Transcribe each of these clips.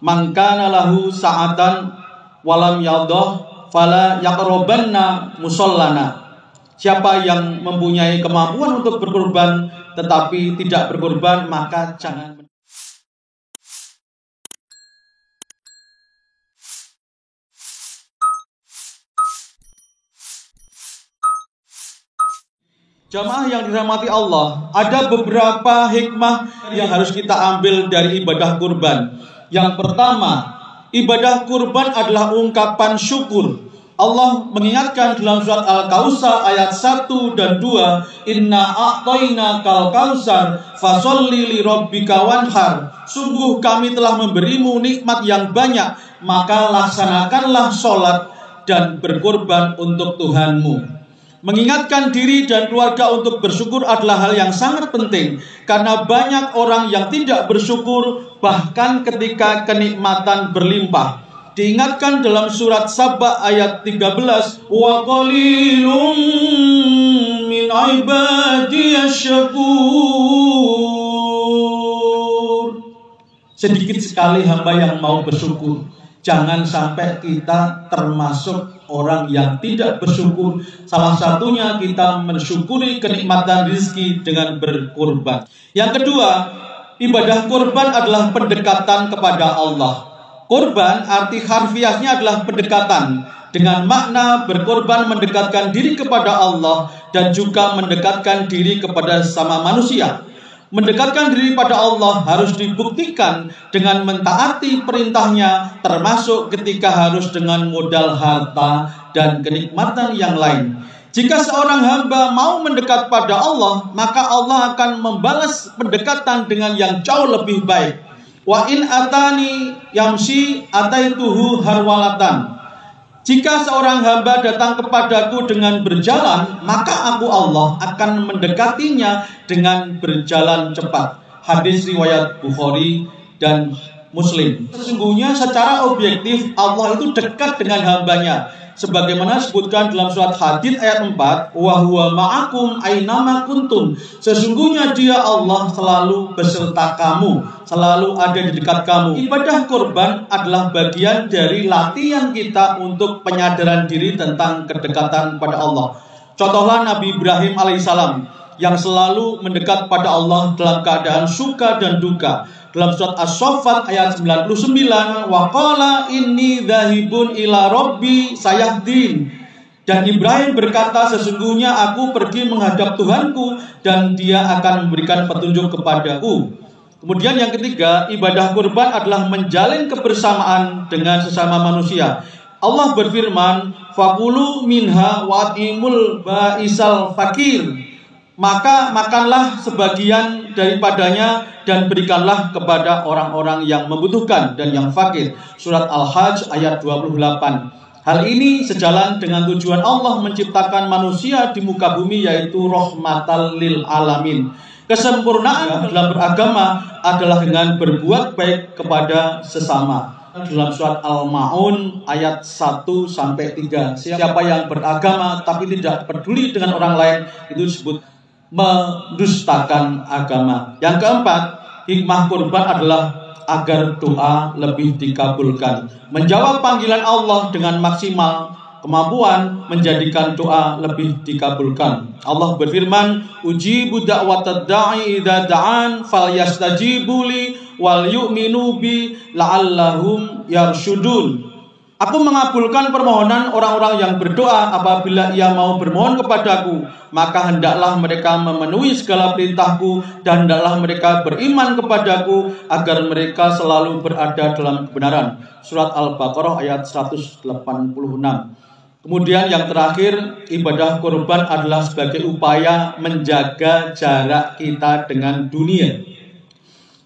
Man kana lahu sa'atan walam yadhah fala yaqrabanna musallana. Siapa yang mempunyai kemampuan untuk berkorban tetapi tidak berkorban, maka jangan. Jamaah yang dirahmati Allah, ada beberapa hikmah yang harus kita ambil dari ibadah kurban. Yang pertama, ibadah kurban adalah ungkapan syukur. Allah mengingatkan dalam surat Al-Kautsar ayat 1 dan 2, Inna a'tainakal kautsar fasholli lirabbika wanhar. Sungguh kami telah memberimu nikmat yang banyak, maka laksanakanlah sholat dan berkorban untuk Tuhanmu. Mengingatkan diri dan keluarga untuk bersyukur adalah hal yang sangat penting, karena banyak orang yang tidak bersyukur bahkan ketika kenikmatan berlimpah. Diingatkan dalam surat Saba ayat 13, wa qalilum min ibadiyasy syakur. Sedikit sekali hamba yang mau bersyukur. Jangan sampai kita termasuk orang yang tidak bersyukur. Salah satunya kita mensyukuri kenikmatan rezeki dengan berkorban. Yang kedua, ibadah korban adalah pendekatan kepada Allah. Korban arti harfiahnya adalah pendekatan, dengan makna berkorban mendekatkan diri kepada Allah dan juga mendekatkan diri kepada sesama manusia. Mendekatkan diri pada Allah harus dibuktikan dengan mentaati perintahnya, termasuk ketika harus dengan modal harta dan kenikmatan yang lain. Jika seorang hamba mau mendekat pada Allah, maka Allah akan membalas pendekatan dengan yang jauh lebih baik. Wa in atani yamsi ataituhu harwalatan. Jika seorang hamba datang kepadaku dengan berjalan, maka aku Allah akan mendekatinya dengan berjalan cepat. Hadis riwayat Bukhari dan Muslim. Sesungguhnya secara objektif Allah itu dekat dengan hambanya. Sebagaimana disebutkan dalam surat Hadid ayat 4, wa huwa ma'akum ainama kuntum. Sesungguhnya dia Allah selalu beserta kamu, selalu ada di dekat kamu. Ibadah kurban adalah bagian dari latihan kita untuk penyadaran diri tentang kedekatan pada Allah. Contohlah Nabi Ibrahim alaihissalam yang selalu mendekat pada Allah dalam keadaan suka dan duka. Dalam surat As-Saffat ayat 99, wa qala inni dzahibun ila rabbi sayahdin. Dan Ibrahim berkata, sesungguhnya aku pergi menghadap Tuhanku dan dia akan memberikan petunjuk kepadaku. Kemudian yang ketiga, ibadah kurban adalah menjalin kebersamaan dengan sesama manusia. Allah berfirman, faqulu minha wa'imul ba'isal fakir. Maka makanlah sebagian daripadanya dan berikanlah kepada orang-orang yang membutuhkan dan yang fakir. Surat Al-Hajj ayat 28. Hal ini sejalan dengan tujuan Allah menciptakan manusia di muka bumi, yaitu rahmatal lil alamin. Kesempurnaan dalam beragama adalah dengan berbuat baik kepada sesama. Dalam surat Al-Ma'un ayat 1-3, siapa yang beragama tapi tidak peduli dengan orang lain, itu disebut mendustakan agama. Yang keempat, hikmah kurban adalah agar doa lebih dikabulkan. Menjawab panggilan Allah dengan maksimal kemampuan menjadikan doa lebih dikabulkan. Allah berfirman, ujibu da'watad da'i idza da'an falyastajibu li wal yu'minu bi la'allahum yarsyudun. Aku mengabulkan permohonan orang-orang yang berdoa apabila ia mau bermohon kepadaku, maka hendaklah mereka memenuhi segala perintahku dan hendaklah mereka beriman kepadaku agar mereka selalu berada dalam kebenaran. Surat Al-Baqarah ayat 186. Kemudian yang terakhir, ibadah kurban adalah sebagai upaya menjaga jarak kita dengan dunia.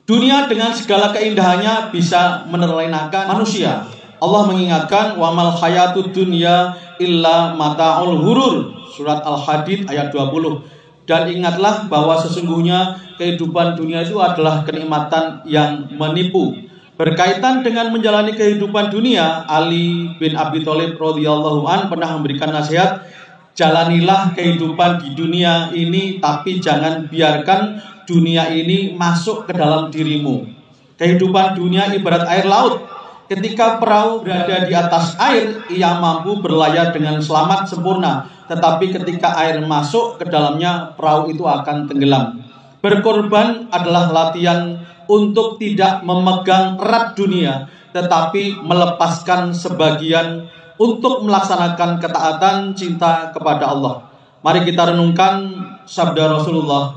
Dunia dengan segala keindahannya bisa menerlenakan manusia. Allah mengingatkan, wa mal hayatud dunya illa mata'ul ghurur. Surat Al-Hadid ayat 20. Dan ingatlah bahwa sesungguhnya kehidupan dunia itu adalah kenikmatan yang menipu. Berkaitan dengan menjalani kehidupan dunia, Ali bin Abi Thalib radhiyallahu an pernah memberikan nasihat, jalanilah kehidupan di dunia ini, tapi jangan biarkan dunia ini masuk ke dalam dirimu. Kehidupan dunia ibarat air laut. Ketika perahu berada di atas air, ia mampu berlayar dengan selamat sempurna. Tetapi ketika air masuk ke dalamnya, perahu itu akan tenggelam. Berkorban adalah latihan untuk tidak memegang erat dunia, tetapi melepaskan sebagian untuk melaksanakan ketaatan cinta kepada Allah. Mari kita renungkan sabda Rasulullah.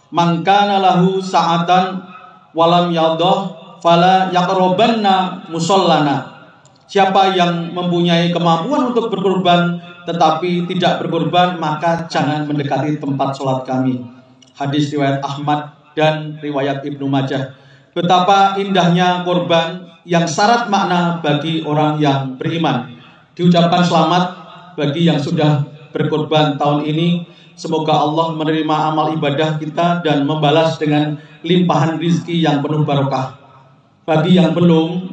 Man kana lahu sa'atan walam yadhah fala yaqrabanna musallana. Siapa yang mempunyai kemampuan untuk berkorban tetapi tidak berkorban, maka jangan mendekati tempat sholat kami. Hadis riwayat Ahmad dan riwayat Ibnu Majah. Betapa indahnya korban yang syarat makna bagi orang yang beriman. Diucapkan selamat bagi yang sudah berkorban tahun ini. Semoga Allah menerima amal ibadah kita dan membalas dengan limpahan rizki yang penuh barokah. Bagi yang belum,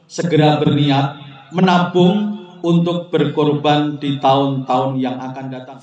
segera berniat menabung untuk berkorban di tahun-tahun yang akan datang.